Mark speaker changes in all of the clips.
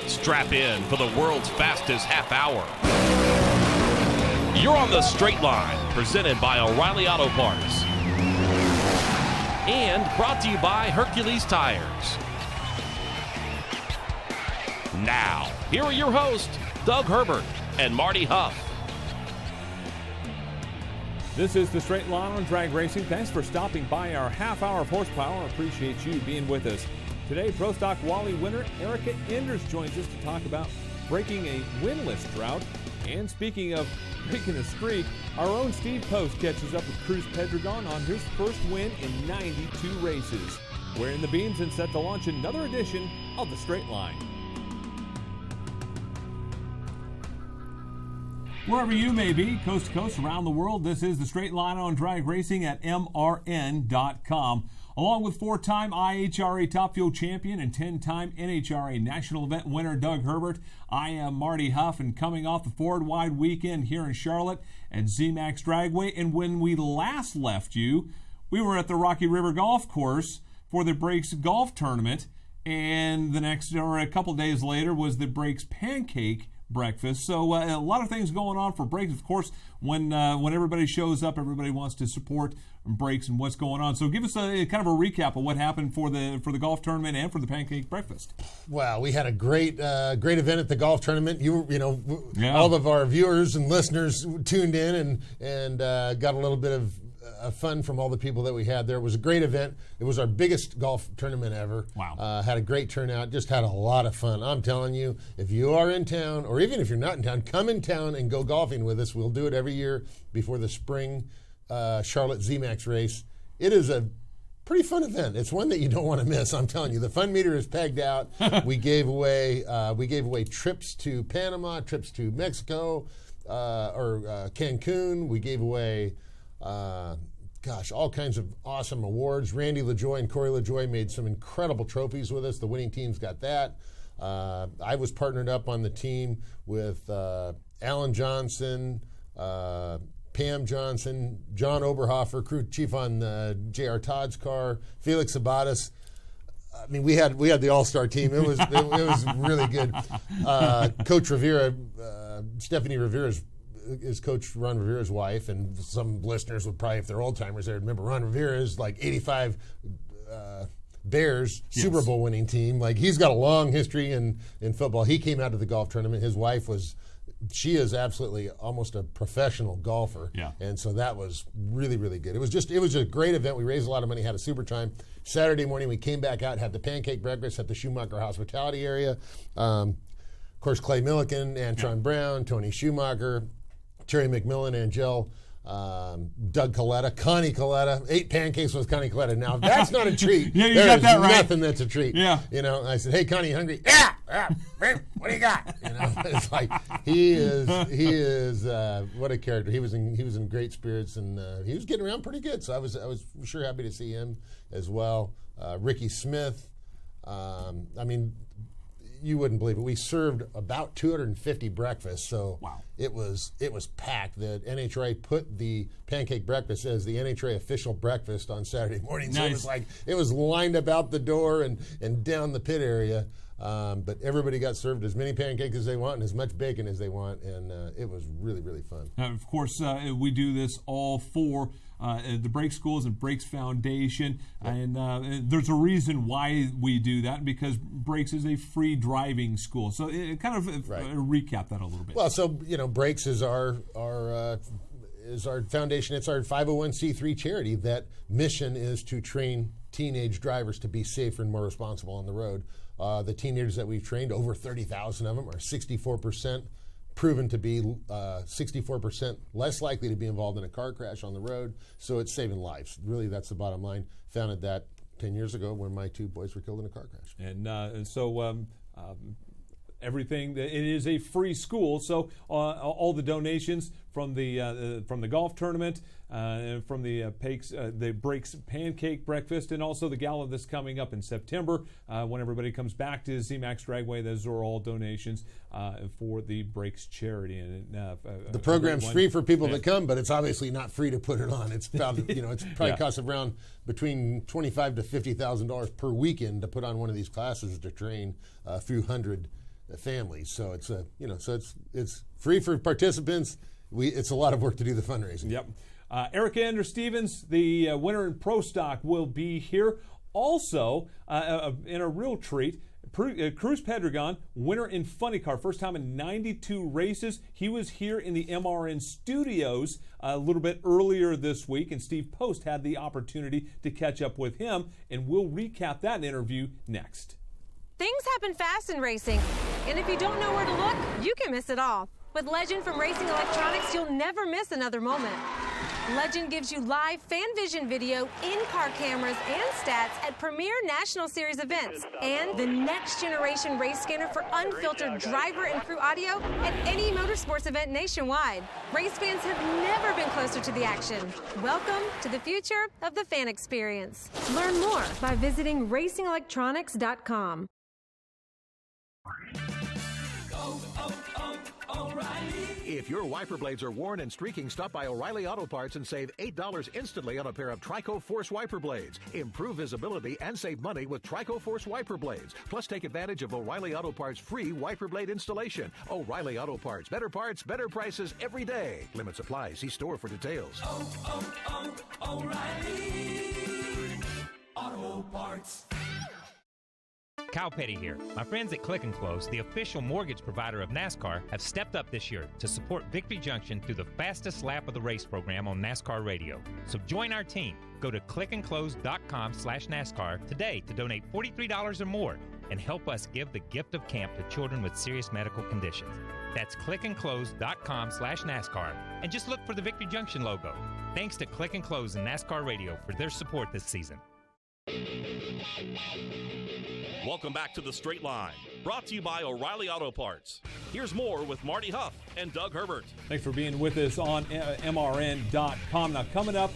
Speaker 1: Strap in for the world's fastest half hour. You're on the Straight Line, presented by O'Reilly Auto Parts. And brought to you by Hercules Tires. Now, here are your hosts, Doug Herbert and Marty Huff.
Speaker 2: This is the Straight Line on Drag Racing. Thanks for stopping by our half hour of horsepower. Appreciate you being with us. Today, Pro Stock Wally winner Erica Enders joins us to talk about breaking a winless drought. And speaking of breaking a streak, our own Steve Post catches up with Cruz Pedregon on his first win in 92 races. We're in the beams and set to launch another edition of the Straight Line. Wherever you may be, coast to coast, around the world, this is the Straight Line on Drag Racing at MRN.com. Along with four-time IHRA Top Fuel champion and 10-time NHRA National Event winner Doug Herbert, I am Marty Huff, and coming off the Ford Wide weekend here in Charlotte at Z-Max Dragway. And when we last left you, we were at the Rocky River Golf Course for the Breaks Golf Tournament, and a couple days later was the Breaks Pancake Breakfast. So a lot of things going on for Breaks. Of course, when everybody shows up, everybody wants to support Breaks and what's going on. So give us a kind of a recap of what happened for the golf tournament and for the Pancake Breakfast.
Speaker 3: Wow, we had a great event at the golf tournament. All of our viewers and listeners tuned in and got a little bit of fun from all the people that we had there. It was a great event. It was our biggest golf tournament ever.
Speaker 2: Wow.
Speaker 3: Had a great turnout. Just had a lot of fun. I'm telling you, if you are in town, or even if you're not in town, come in town and go golfing with us. We'll do it every year before the spring Charlotte Z-Max race. It is a pretty fun event. It's one that you don't want to miss. I'm telling you, the fun meter is pegged out. We gave away trips to Panama, trips to Mexico, or Cancun. We gave away all kinds of awesome awards. Randy LaJoy and Corey LaJoy made some incredible trophies with us. The winning teams got that. I was partnered up on the team with Alan Johnson, Pam Johnson, John Oberhofer, crew chief on J.R. Todd's car, Felix Sabatis. I mean, we had the all-star team. It was really good. Coach Rivera, Stephanie Rivera's is Coach Ron Rivera's wife, and some listeners would probably, if they're old-timers, they remember Ron Rivera is like 85 Bears Super Bowl winning team. Like, he's got a long history in football. He came out to the golf tournament. His wife she is absolutely almost a professional golfer.
Speaker 2: Yeah.
Speaker 3: And so that was really, really good. It was a great event. We raised a lot of money, had a super time. Saturday morning, we came back out, had the pancake breakfast at the Schumacher hospitality area. Of course, Clay Milliken, Antron Brown, Tony Schumacher, Terry McMillan, Angel, Doug Coletta, Connie Coletta, 8 pancakes with Connie Coletta. Now, if that's not a treat.
Speaker 2: Yeah, you got that right.
Speaker 3: Nothing that's a treat.
Speaker 2: Yeah.
Speaker 3: I said, "Hey, Connie, you hungry?" Yeah. Man, what do you got? It's like he is what a character. He was in great spirits, and he was getting around pretty good. So I was sure happy to see him as well. Ricky Smith. You wouldn't believe it. We served about 250 breakfasts, so
Speaker 2: wow.
Speaker 3: It was packed. The NHRA put the pancake breakfast as the NHRA official breakfast on Saturday morning.
Speaker 2: Nice.
Speaker 3: So it was lined up out the door and down the pit area. But everybody got served as many pancakes as they want and as much bacon as they want, and it was really, really fun.
Speaker 2: Of course, we do this all for the Breaks Schools and Breaks Foundation, and there's a reason why we do that, because Breaks is a free driving school. So recap that a little bit.
Speaker 3: Well, so Breaks is our foundation. It's our 501c3 charity. That mission is to train teenage drivers to be safer and more responsible on the road. The teenagers that we've trained, over 30,000 of them, are 64% proven to be 64% less likely to be involved in a car crash on the road. So it's saving lives. Really, that's the bottom line. Founded that 10 years ago when my 2 boys were killed in a car crash.
Speaker 2: And so everything, it is a free school. So all the donations from the golf tournament, from the Breaks Pancake Breakfast, and also the gala that's coming up in September when everybody comes back to Z-Max Dragway. Those are all donations for the Breaks charity. And
Speaker 3: the program's free for people that come, but it's obviously not free to put it on. It's about, it's probably costs around between $25,000 to $50,000 per weekend to put on one of these classes to train a few hundred families. So it's it's free for participants. It's a lot of work to do the fundraising.
Speaker 2: Yep. Eric Anders Stevens, the winner in Pro Stock, will be here. Also, in a real treat, Cruz Pedregon, winner in Funny Car, first time in 92 races. He was here in the MRN studios a little bit earlier this week, and Steve Post had the opportunity to catch up with him, and we'll recap that interview next.
Speaker 4: Things happen fast in racing, and if you don't know where to look, you can miss it all. With Legend from Racing Electronics, you'll never miss another moment. Legend gives you live fan vision video, in-car cameras, and stats at premier National Series events, and the next generation race scanner for unfiltered driver and crew audio at any motorsports event nationwide. Race fans have never been closer to the action. Welcome to the future of the fan experience. Learn more by visiting racingelectronics.com.
Speaker 5: If your wiper blades are worn and streaking, stop by O'Reilly Auto Parts and save $8 instantly on a pair of Trico Force wiper blades. Improve visibility and save money with Trico Force wiper blades. Plus, take advantage of O'Reilly Auto Parts' free wiper blade installation. O'Reilly Auto Parts. Better parts, better prices every day. Limit supply. See store for details.
Speaker 6: O'Reilly Auto Parts.
Speaker 7: Kyle Petty here. My friends at Click & Close, the official mortgage provider of NASCAR, have stepped up this year to support Victory Junction through the fastest lap of the race program on NASCAR radio. So join our team. Go to clickandclose.com/NASCAR today to donate $43 or more and help us give the gift of camp to children with serious medical conditions. That's clickandclose.com/NASCAR, and just look for the Victory Junction logo. Thanks to Click & Close and NASCAR Radio for their support this season.
Speaker 1: Welcome back to The Straight Line, brought to you by O'Reilly Auto Parts. Here's more with Marty Huff and Doug Herbert.
Speaker 2: Thanks for being with us on MRN.com. Now, coming up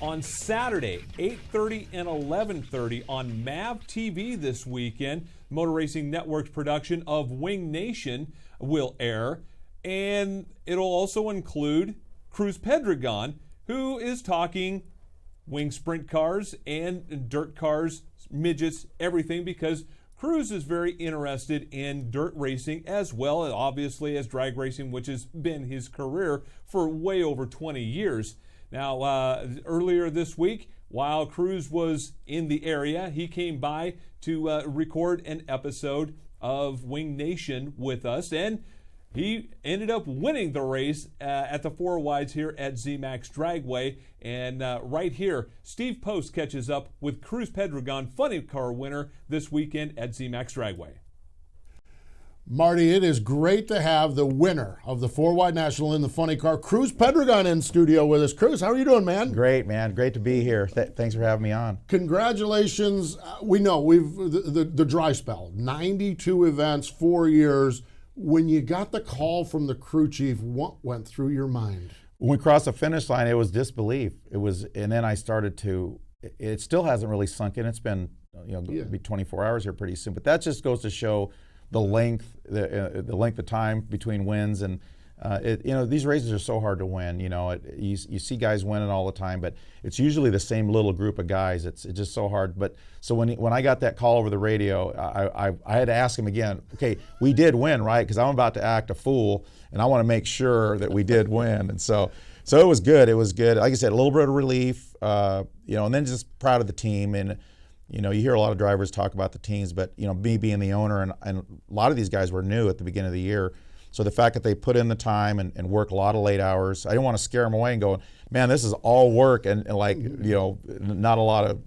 Speaker 2: on Saturday, 8:30 and 11:30 on MAV TV this weekend, Motor Racing Network's production of Wing Nation will air, and it'll also include Cruz Pedregon, who is talking wing sprint cars and dirt cars, midgets, everything, because Cruz is very interested in dirt racing as well, obviously, as drag racing, which has been his career for way over 20 years. Now, earlier this week, while Cruz was in the area, he came by to record an episode of Wing Nation with us, and he ended up winning the race at the 4 wides here at Z-Max Dragway. And right here, Steve Post catches up with Cruz Pedregon, Funny Car winner this weekend at Z-Max Dragway.
Speaker 8: Marty, it is great to have the winner of the 4-wide national in the Funny Car, Cruz Pedregon, in studio with us. Cruz, how are you doing, man?
Speaker 9: Great, man. Great to be here. Thanks for having me on.
Speaker 8: Congratulations. We know the dry spell, 92 events, 4 years. When you got the call from the crew chief, what went through your mind?
Speaker 9: When we crossed the finish line, it was disbelief. And then I started to. It still hasn't really sunk in. It's been, it'll be 24 hours here pretty soon. But that just goes to show the length of time between wins, and these races are so hard to win. You see guys winning all the time, but it's usually the same little group of guys. It's just so hard. But so when I got that call over the radio, I had to ask him again. Okay, we did win, right? Because I'm about to act a fool, and I want to make sure that we did win. And so it was good. It was good. Like I said, a little bit of relief, and then just proud of the team. And you hear a lot of drivers talk about the teams, but me being the owner, and a lot of these guys were new at the beginning of the year. So the fact that they put in the time and work a lot of late hours, I didn't want to scare them away and go, man, this is all work and not a lot of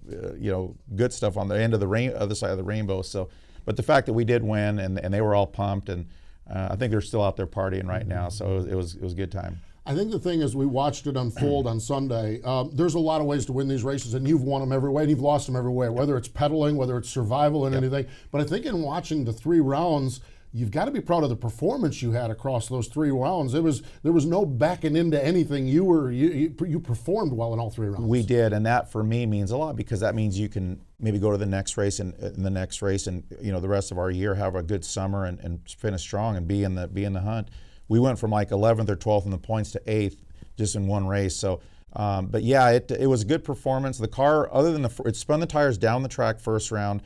Speaker 9: good stuff on the end of the other side of the rainbow. So, but the fact that we did win and they were all pumped, and I think they're still out there partying right now. So it was a good time.
Speaker 8: I think the thing is, we watched it unfold on Sunday. There's a lot of ways to win these races, and you've won them every way, and you've lost them every way, whether it's pedaling, whether it's survival and anything. But I think in watching the 3 rounds, you've got to be proud of the performance you had across those 3 rounds. There was no backing into anything. You performed well in all 3 rounds.
Speaker 9: We did, and that for me means a lot, because that means you can maybe go to the next race and the next race, and the rest of our year have a good summer and finish strong and be in the hunt. We went from like 11th or 12th in the points to 8th just in one race. So, but yeah, it was a good performance. The car, other than it spun the tires down the track first round.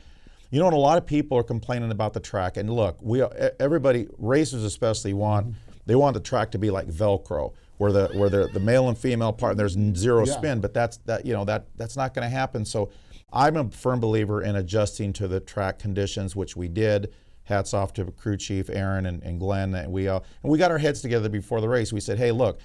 Speaker 9: You know, and a lot of people are complaining about the track. And look, everybody, racers especially, they want the track to be like Velcro, where the male and female part, there's zero spin. But that's not going to happen. So I'm a firm believer in adjusting to the track conditions, which we did. Hats off to crew chief Aaron and Glenn. And we got our heads together before the race. We said, hey, look,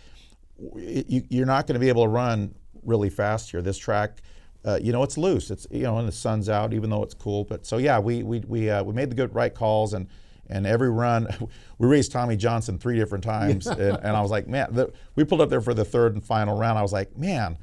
Speaker 9: you're not going to be able to run really fast here. This track, it's loose. It's and the sun's out, even though it's cool. But so yeah, we made the right calls, and every run we raced Tommy Johnson 3 different times, and I was like, man, we pulled up there for the 3rd and final round. I was like, man,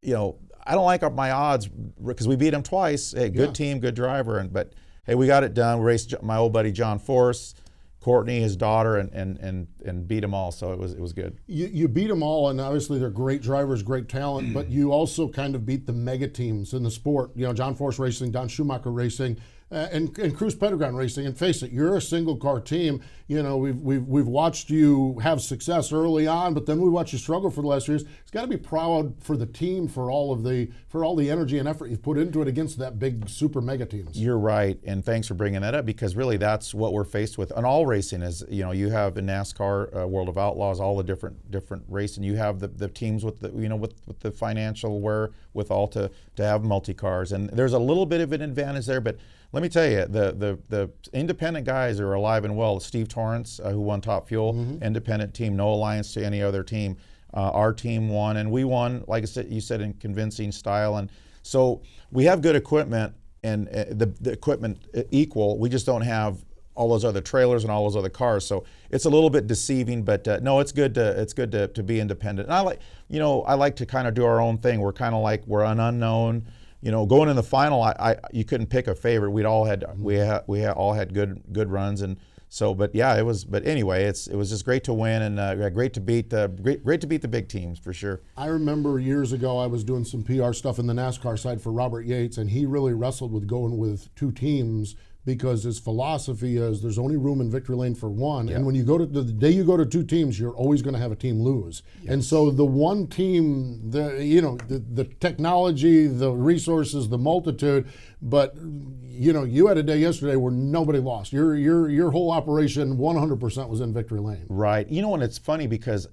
Speaker 9: I don't like my odds because we beat him twice. Hey, good team, good driver, but hey, we got it done. We raced my old buddy John Force, Courtney, his daughter, and beat them all. So it was good.
Speaker 8: You beat them all, and obviously they're great drivers, great talent. But you also kind of beat the mega teams in the sport. John Force Racing, Don Schumacher Racing, and Cruz Pedregon Racing. And face it, you're a single car team. We've watched you have success early on, but then we watched you struggle for the last few years. It's got to be proud for the team for all the energy and effort you've put into it against that big super mega teams.
Speaker 9: You're right, and thanks for bringing that up, because really that's what we're faced with. And all racing is, you have in NASCAR, World of Outlaws, all the different racing. You have the teams with the financial wherewithal to have multi-cars, and there's a little bit of an advantage there, but let me tell you, the independent guys are alive and well. Steve Torrance, who won Top Fuel, independent team, no alliance to any other team. Our team won, and we won, like I said, you said, in convincing style. And so we have good equipment, and the equipment equal. We just don't have all those other trailers and all those other cars. So it's a little bit deceiving, but no, it's good to be independent. And I like to kind of do our own thing. We're kind of like we're an unknown. Going in the final, you couldn't pick a favorite. We all had good runs, and so. But yeah, it was. But anyway, it was just great to win, and great to beat the big teams for sure.
Speaker 8: I remember years ago I was doing some PR stuff in the NASCAR side for Robert Yates, and he really wrestled with going with 2 teams. Because his philosophy is there's only room in victory lane for one, and when you go to the day you go to 2 teams, you're always going to have a team lose. And so the one team, the technology, the resources, the multitude, but you had a day yesterday where nobody lost. Your whole operation 100% was in victory lane.
Speaker 9: Right. And it's funny because,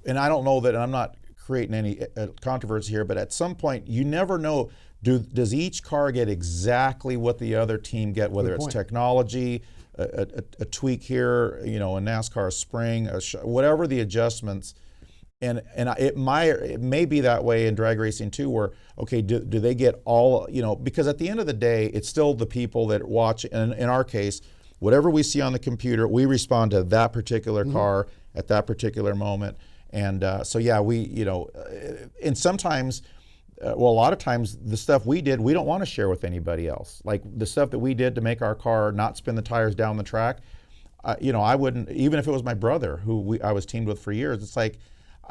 Speaker 9: and I don't know that, and I'm not creating any controversy here, but at some point you never know. Does each car get exactly what the other team get, whether it's technology, a tweak here, a NASCAR spring, whatever the adjustments, and it may be that way in drag racing too, where okay, do they get all, because at the end of the day, it's still the people that watch, and in our case, whatever we see on the computer, we respond to that particular car at that particular moment, and so yeah, and sometimes. A lot of times the stuff we did, we don't want to share with anybody else. Like the stuff that we did to make our car not spin the tires down the track, I wouldn't, even if it was my brother who I was teamed with for years. It's like,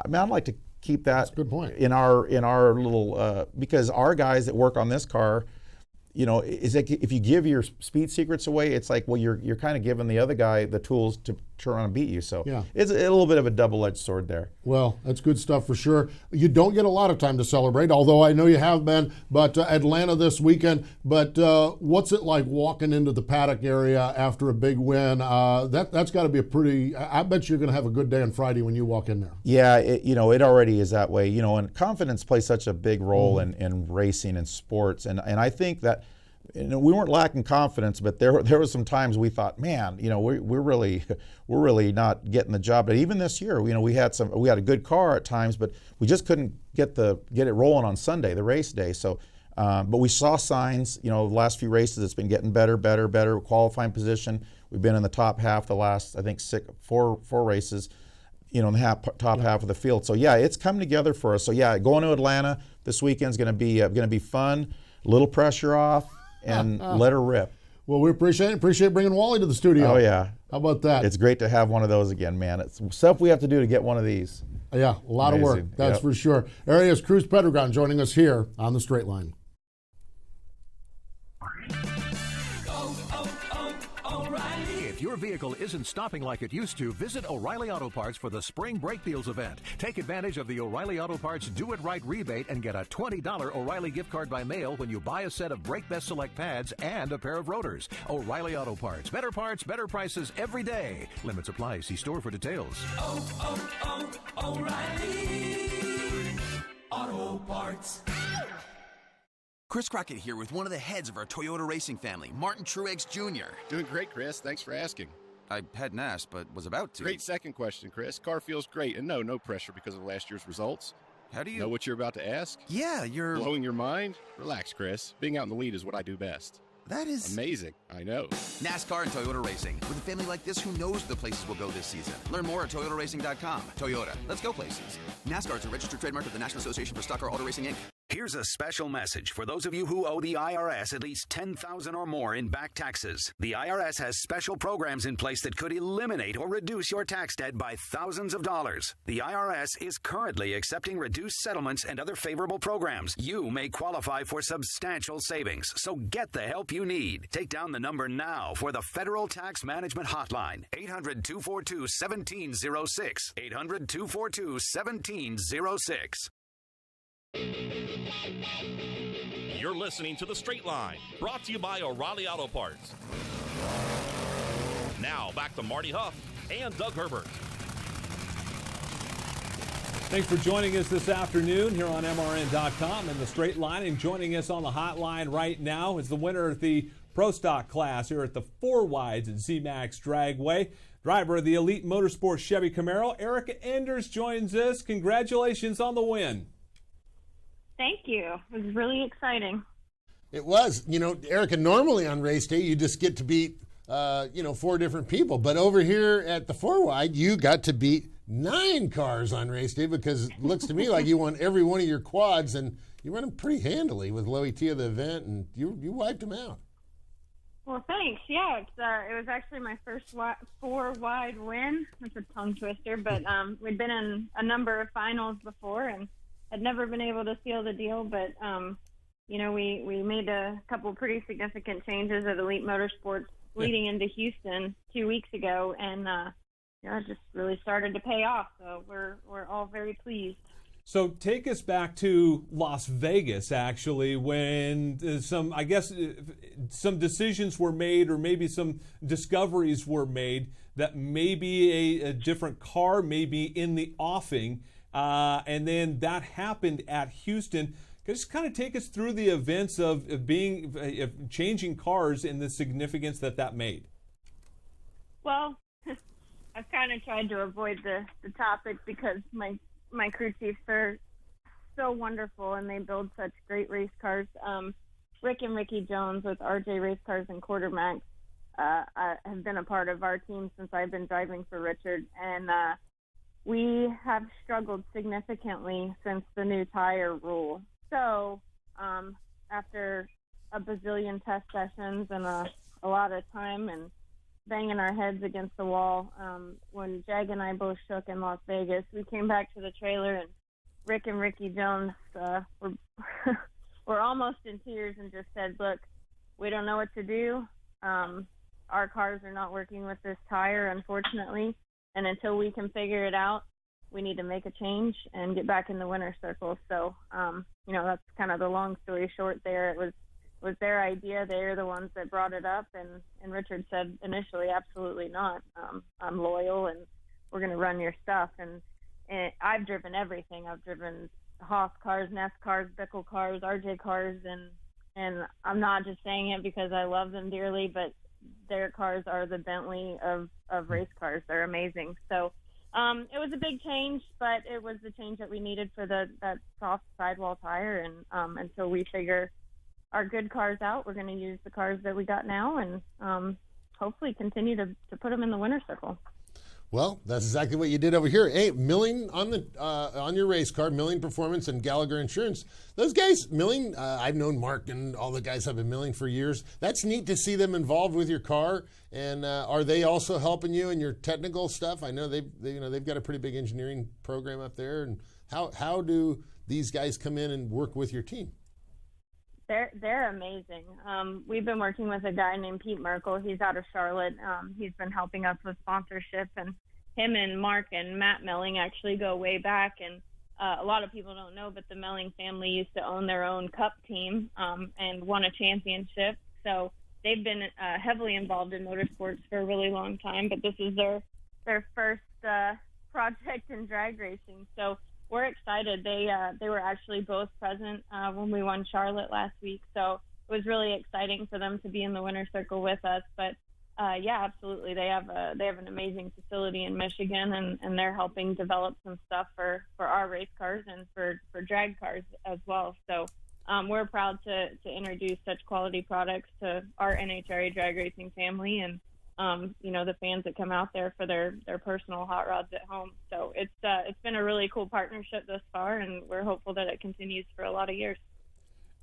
Speaker 9: I'd like to keep that.
Speaker 8: That's a good point.
Speaker 9: in our little, because our guys that work on this car, is like if you give your speed secrets away, it's like, well, you're kind of giving the other guy the tools to try and beat you. So it's a little bit of a double-edged sword there.
Speaker 8: Well, that's good stuff for sure. You don't get a lot of time to celebrate, although I know you have been, but Atlanta this weekend. But what's it like walking into the paddock area after a big win? That's got to be I bet you're going to have a good day on Friday when you walk in there.
Speaker 9: Yeah, it already is that way. And confidence plays such a big role in racing and sports. And I think that we weren't lacking confidence, but there were some times we thought, man, we're really not getting the job. But even this year, we had a good car at times, but we just couldn't get it rolling on Sunday, the race day. So, but we saw signs. The last few races, it's been getting better. Qualifying position, we've been in the top half the last, I think, four races. In the top half of the field. So yeah, it's come together for us. So yeah, going to Atlanta this weekend's going to be fun. A little pressure off. And let her rip.
Speaker 8: Well, we appreciate bringing Wally to the studio.
Speaker 9: Oh, yeah.
Speaker 8: How about that?
Speaker 9: It's great to have one of those again, man. It's stuff we have to do to get one of these.
Speaker 8: Yeah, a lot of work, that's for sure. There he is, Cruz Pedregon, joining us here on the Straight Line.
Speaker 6: Go O'Reilly.
Speaker 5: If your vehicle isn't stopping like it used to, visit O'Reilly Auto Parts for the Spring Brake Deals event. Take advantage of the O'Reilly Auto Parts Do It Right rebate and get a $20 O'Reilly gift card by mail when you buy a set of Brake Best Select pads and a pair of rotors. O'Reilly Auto Parts. Better parts, better prices every day. Limits apply. See store for details.
Speaker 6: O'Reilly Auto Parts.
Speaker 10: Chris Crockett here with one of the heads of our Toyota racing family, Martin Truex Jr.
Speaker 11: Doing great, Chris. Thanks for asking.
Speaker 10: I hadn't asked, but was about to.
Speaker 11: Great second question, Chris. Car feels great, and no pressure because of last year's results.
Speaker 10: How do you
Speaker 11: know what you're about to ask?
Speaker 10: Yeah, you're
Speaker 11: blowing your mind? Relax, Chris. Being out in the lead is what I do best.
Speaker 10: That is
Speaker 11: amazing. I know.
Speaker 10: NASCAR and Toyota Racing. With a family like this, who knows the places we'll go this season? Learn more at ToyotaRacing.com. Toyota, let's go places. NASCAR is a registered trademark of the National Association for Stock Car Auto Racing, Inc.
Speaker 12: Here's a special message for those of you who owe the IRS at least $10,000 or more in back taxes. The IRS has special programs in place that could eliminate or reduce your tax debt by thousands of dollars. The IRS is currently accepting reduced settlements and other favorable programs. You may qualify for substantial savings, so get the help you need. Take down the number now for the Federal Tax Management Hotline, 800-242-1706, 800-242-1706.
Speaker 1: You're listening to The Straight Line, brought to you by O'Reilly Auto Parts. Now, back to Marty Huff and Doug Herbert.
Speaker 2: Thanks for joining us this afternoon here on MRN.com and The Straight Line. And joining us on the hotline right now is the winner of the Pro Stock class here at the 4 Wides at Z-Max Dragway. Driver of the Elite Motorsports Chevy Camaro, Erica Enders, joins us. Congratulations on the win.
Speaker 13: Thank you. It was really exciting.
Speaker 3: It was. You know, Erica, normally on race day, you just get to beat, 4 different people. But over here at the 4 Wide, you got to beat 9 cars on race day because it looks to me like you won every one of your quads, and you run them pretty handily with Loey T of the event, and you wiped them out.
Speaker 13: Well, thanks. Yeah, it was actually my first 4 Wide win. That's a tongue twister, but we'd been in a number of finals before, and had never been able to seal the deal, but we made a couple pretty significant changes at Elite Motorsports leading into Houston 2 weeks ago, and it just really started to pay off. So we're all very pleased.
Speaker 2: So take us back to Las Vegas, actually, when some decisions were made, or maybe some discoveries were made that maybe a different car may be in the offing. And then that happened at Houston. Just kind of take us through the events of changing cars and the significance that made.
Speaker 13: Well, I've kind of tried to avoid the topic because my crew chiefs are so wonderful and they build such great race cars. Rick and Ricky Jones with RJ Race Cars and Quartermax have been a part of our team since I've been driving for Richard, and we have struggled significantly since the new tire rule. So after a bazillion test sessions and a lot of time and banging our heads against the wall, when Jag and I both shook in Las Vegas, we came back to the trailer, and Rick and Ricky Jones were almost in tears and just said, look, we don't know what to do. Our cars are not working with this tire, unfortunately. And until we can figure it out, we need to make a change and get back in the winner's circle. So, that's kind of the long story short there. It was their idea. They're the ones that brought it up. And Richard said initially, absolutely not. I'm loyal and we're going to run your stuff. And I've driven everything. I've driven Haas cars, Ness cars, Bickle cars, RJ cars. And I'm not just saying it because I love them dearly, but their cars are the Bentley of race cars. They're amazing. So it was a big change, but it was the change that we needed for that soft sidewall tire. And until we figure our good cars out, we're going to use the cars that we got now and hopefully continue to put them in the winner's circle.
Speaker 3: Well, that's exactly what you did over here. Hey, Milling on your race car, Milling Performance and Gallagher Insurance. Those guys, Milling, I've known Mark and all the guys have been Milling for years. That's neat to see them involved with your car. And are they also helping you in your technical stuff? I know they've got a pretty big engineering program up there. And how do these guys come in and work with your team?
Speaker 13: They're amazing. We've been working with a guy named Pete Merkel. He's out of Charlotte. He's been helping us with sponsorship, and him and Mark and Matt Melling actually go way back. And a lot of people don't know, but the Melling family used to own their own cup team and won a championship. So they've been heavily involved in motorsports for a really long time. But this is their first project in drag racing. So we're excited. They were actually both present when we won Charlotte last week, so it was really exciting for them to be in the winner's circle with us. But yeah, absolutely, they have an amazing facility in Michigan, and they're helping develop some stuff for our race cars and for drag cars as well. So we're proud to introduce such quality products to our NHRA drag racing family, and the fans that come out there for their personal hot rods at home. So it's been a really cool partnership thus far, and we're hopeful that it continues for a lot of years.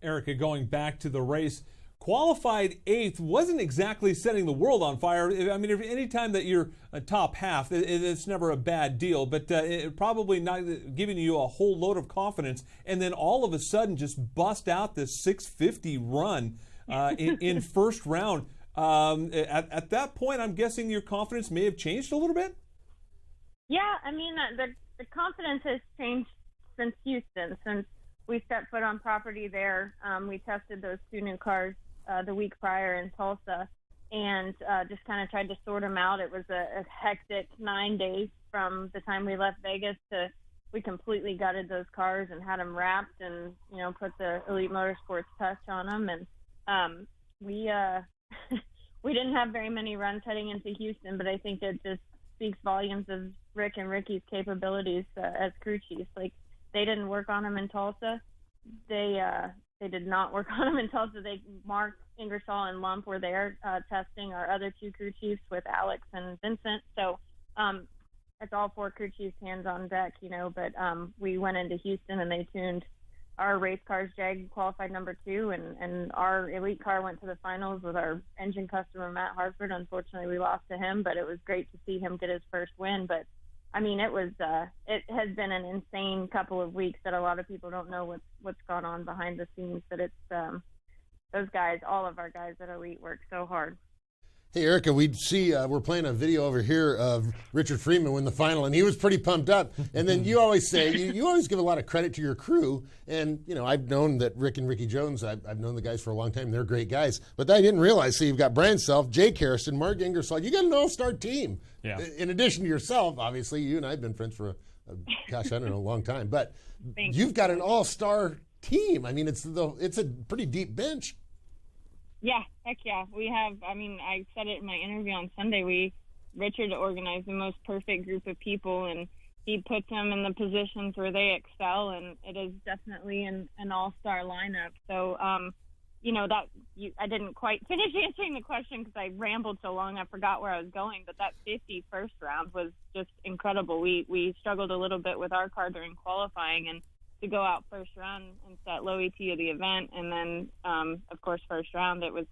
Speaker 2: Erica, going back to the race, qualified 8th wasn't exactly setting the world on fire. I mean, any time that you're a top half, it's never a bad deal, but it probably not giving you a whole load of confidence. And then all of a sudden just bust out this 650 run in first round. At that point, I'm guessing your confidence may have changed a little bit?
Speaker 13: Yeah, I mean, the confidence has changed since Houston, since we set foot on property there. We tested those 2 new cars the week prior in Tulsa, and just kind of tried to sort them out. It was a hectic 9 days from the time we left Vegas to we completely gutted those cars and had them wrapped and, put the Elite Motorsports touch on them. And we didn't have very many runs heading into Houston, but I think it just speaks volumes of Rick and Ricky's capabilities as crew chiefs. Like, they didn't work on them in Tulsa. They did not work on them in Tulsa. Mark, Ingersoll, and Lump were there testing our other 2 crew chiefs with Alex and Vincent. So it's all 4 crew chiefs hands on deck, but we went into Houston and they tuned our race cars. Jag qualified number 2, and our elite car went to the finals with our engine customer, Matt Hartford. Unfortunately, we lost to him, but it was great to see him get his first win. But I mean, it has been an insane couple of weeks that a lot of people don't know what's gone on behind the scenes. But it's those guys, all of our guys at Elite, work so hard.
Speaker 3: Hey, Erica, we're playing a video over here of Richard Freeman win the final, and he was pretty pumped up. And then you always say, you always give a lot of credit to your crew. And, I've known that Rick and Ricky Jones, I've known the guys for a long time. They're great guys. But I didn't realize, so you've got Brian Self, Jake Harrison, Mark Ingersoll. You got an all-star team.
Speaker 2: Yeah.
Speaker 3: In addition to yourself, obviously, you and I have been friends for, a long time. But you've got an all-star team. I mean, it's a pretty deep bench.
Speaker 13: Yeah, heck yeah. We have, I said it in my interview on Sunday, Richard organized the most perfect group of people, and he puts them in the positions where they excel, and it is definitely an all-star lineup. So, I didn't quite finish answering the question because I rambled so long I forgot where I was going, but that 50 first round was just incredible. We struggled a little bit with our car during qualifying, and to go out first round and set low ET of the event, and then of course first round, that was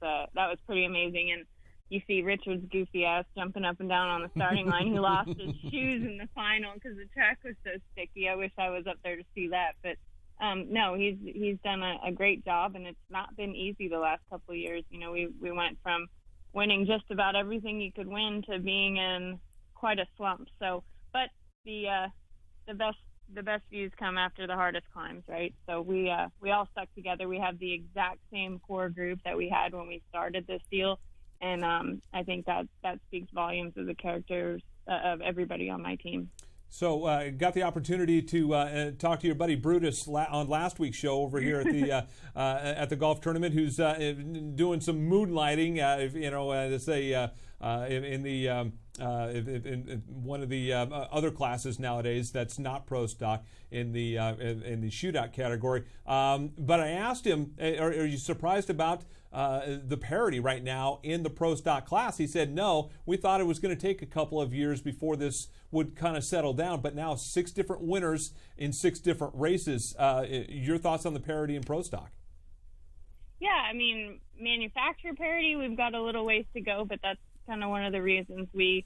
Speaker 13: pretty amazing. And you see Richard's goofy ass jumping up and down on the starting line. He lost his shoes in the final because the track was so sticky. I wish I was up there to see that, but no, he's done a great job, and it's not been easy the last couple of years. We went from winning just about everything you could win to being in quite a slump. So, but the best views come after the hardest climbs, right? So we all stuck together. We have the exact same core group that we had when we started this deal, and I think that speaks volumes of the characters of everybody on my team.
Speaker 2: So got the opportunity to talk to your buddy Brutus on last week's show over here at the golf tournament, who's doing some moonlighting, to say in one of the other classes nowadays that's not pro stock in the shootout category. But I asked him, are you surprised about the parity right now in the pro stock class? He said, no, we thought it was going to take a couple of years before this would kind of settle down, but now 6 different winners in 6 different races. Your thoughts on the parity in pro stock?
Speaker 13: Yeah, manufacturer parity, we've got a little ways to go, but that's kind of one of the reasons we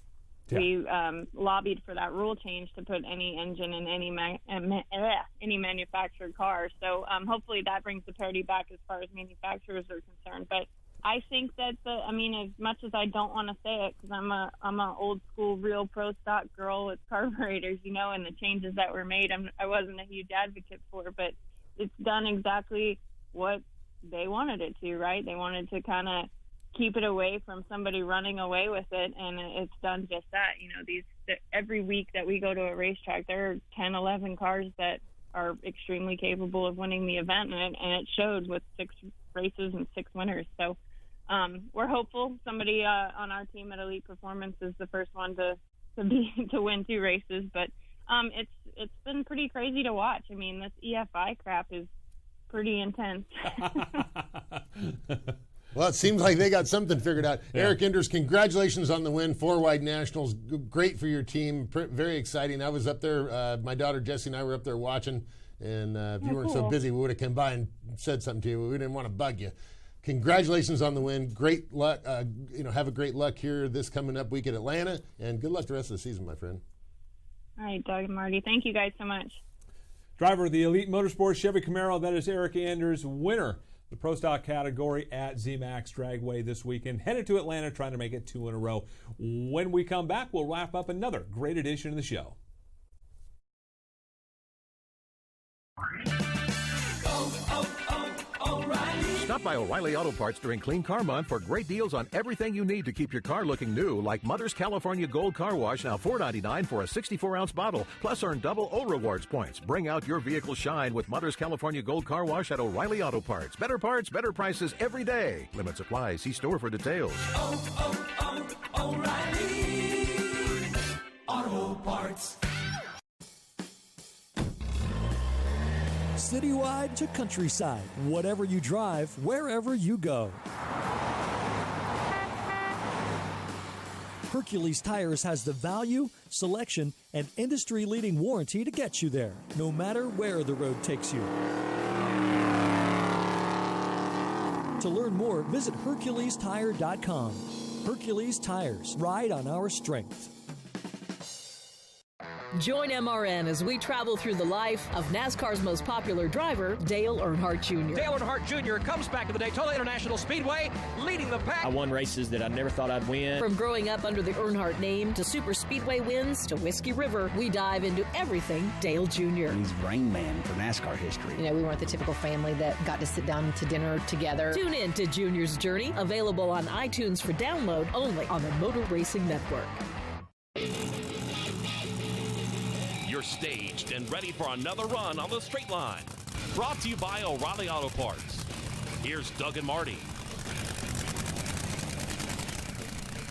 Speaker 13: we lobbied for that rule change to put any engine in any manufactured car. So hopefully that brings the parity back as far as manufacturers are concerned. But I think that as much as I don't want to say it, because I'm a old school real pro stock girl with carburetors, and the changes that were made, I wasn't a huge advocate for, but it's done exactly what they wanted it to, right? They wanted to kind of keep it away from somebody running away with it, and it's done just that. Every week that we go to a racetrack, there are 10, 11 cars that are extremely capable of winning the event, and it showed with 6 races and 6 winners. So we're hopeful somebody on our team at Elite Performance is the first one to win 2 races, but it's been pretty crazy to watch. This EFI crap is pretty intense.
Speaker 3: Well, it seems like they got something figured out. Yeah. Eric Enders, congratulations on the win. 4-wide nationals, great for your team. Very exciting. I was up there. My daughter Jessie and I were up there watching, and if you weren't so busy, we would have come by and said something to you. But we didn't want to bug you. Congratulations on the win. Great luck. Have a great luck here this coming up week at Atlanta, and good luck the rest of the season, my friend.
Speaker 13: All right, Doug and Marty. Thank you guys so much.
Speaker 2: Driver of the Elite Motorsports Chevy Camaro, that is Eric Enders, winner the Pro Stock category at Z-Max Dragway this weekend. Headed to Atlanta, trying to make it 2 in a row. When we come back, we'll wrap up another great edition of the show.
Speaker 5: Stop by O'Reilly Auto Parts during Clean Car Month for great deals on everything you need to keep your car looking new, like Mother's California Gold Car Wash, now $4.99 for a 64-ounce bottle. Plus, earn double O Rewards points. Bring out your vehicle shine with Mother's California Gold Car Wash at O'Reilly Auto Parts. Better parts, better prices every day. Limits apply. See store for details.
Speaker 6: O'Reilly Auto Parts.
Speaker 14: Citywide to countryside, whatever you drive, wherever you go. Hercules Tires has the value, selection, and industry-leading warranty to get you there, no matter where the road takes you. To learn more, visit HerculesTire.com. Hercules Tires, ride on our strength.
Speaker 15: Join MRN as we travel through the life of NASCAR's most popular driver, Dale Earnhardt Jr.
Speaker 16: Dale Earnhardt Jr. comes back to the Daytona International Speedway, leading the pack.
Speaker 17: I won races that I never thought I'd win.
Speaker 15: From growing up under the Earnhardt name to super speedway wins to Whiskey River, we dive into everything Dale Jr.
Speaker 17: He's Rain Man for NASCAR history.
Speaker 18: We weren't the typical family that got to sit down to dinner together.
Speaker 15: Tune in to Junior's Journey, available on iTunes for download only on the Motor Racing Network.
Speaker 1: You're staged and ready for another run on the straight line. Brought to you by O'Reilly Auto Parts. Here's Doug and Marty.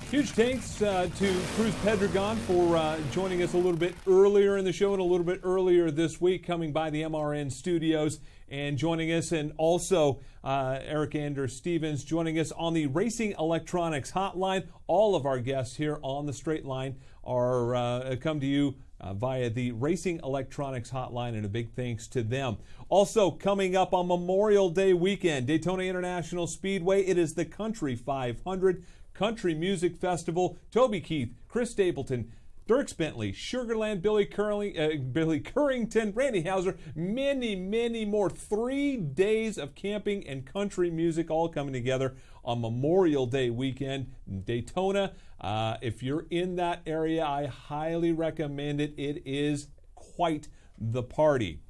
Speaker 2: Huge thanks to Cruz Pedregon for joining us a little bit earlier in the show and a little bit earlier this week, coming by the MRN studios and joining us, and also Eric Anders Stevens joining us on the Racing Electronics Hotline. All of our guests here on the Straight Line are come to you via the Racing Electronics Hotline, and a big thanks to them. Also coming up on Memorial Day weekend, Daytona International Speedway, it is the Country 500 Country Music Festival. Toby Keith, Chris Stapleton, Dierks Bentley, Sugarland, Billy Currington, Randy Hauser, many, many more. 3 days of camping and country music all coming together on Memorial Day weekend in Daytona. If you're in that area, I highly recommend it. It is quite the party.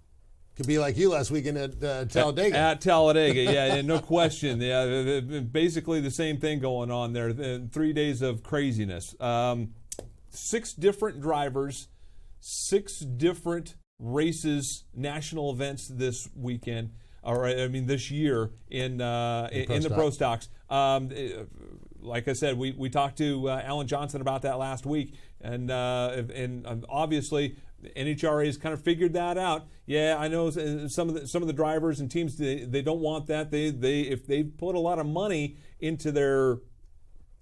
Speaker 3: Could be like you last weekend at Talladega.
Speaker 2: At Talladega, yeah, no question. Yeah, basically the same thing going on there. 3 days of craziness. 6 different drivers, 6 different races, national events this weekend. This year in the Pro Stocks. Like I said, we talked to Alan Johnson about that last week, and obviously NHRA has kind of figured that out. Yeah, I know some of the drivers and teams they don't want that. They if they put a lot of money into their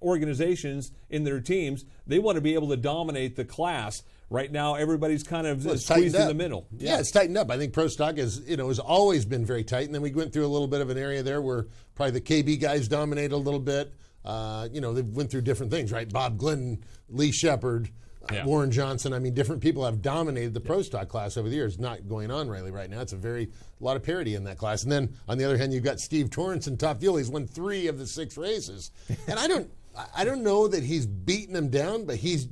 Speaker 2: organizations, in their teams, they want to be able to dominate the class. Right now, everybody's kind of squeezed in the middle.
Speaker 3: Yeah, it's tightened up. I think Pro Stock has always been very tight. And then we went through a little bit of an area there where probably the KB guys dominate a little bit. They went through different things, right? Bob Glenn, Lee Shepard, Warren Johnson. I mean, different people have dominated the pro stock class over the years. Not going on really right now. It's a lot of parity in that class. And then on the other hand, you've got Steve Torrance in Top Fuel. He's won 3 of the 6 races. And I don't know that he's beating them down, but he's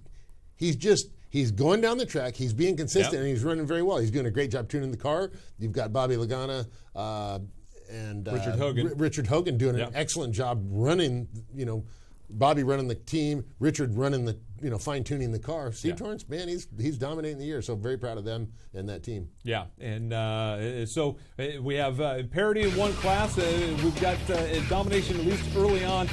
Speaker 3: going down the track. He's being consistent, and he's running very well. He's doing a great job tuning the car. You've got Bobby Lagana and Richard Hogan doing an excellent job running. Bobby running the team, Richard running the fine-tuning the car. Steve Torrance, man, he's dominating the year. So very proud of them and that team.
Speaker 2: Yeah, and so we have parity in one class. We've got domination at least early on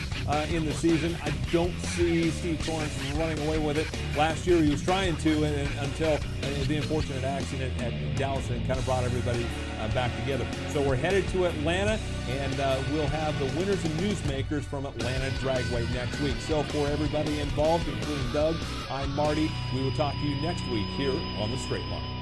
Speaker 2: in the season. I don't see Steve Torrance running away with it. Last year he was trying to until the unfortunate accident at Dallas and kind of brought everybody back together. So we're headed to Atlanta, and we'll have the winners and newsmakers from Atlanta Dragway next week. So for everybody involved, including Doug, I'm Marty. We will talk to you next week here on The Straight Line.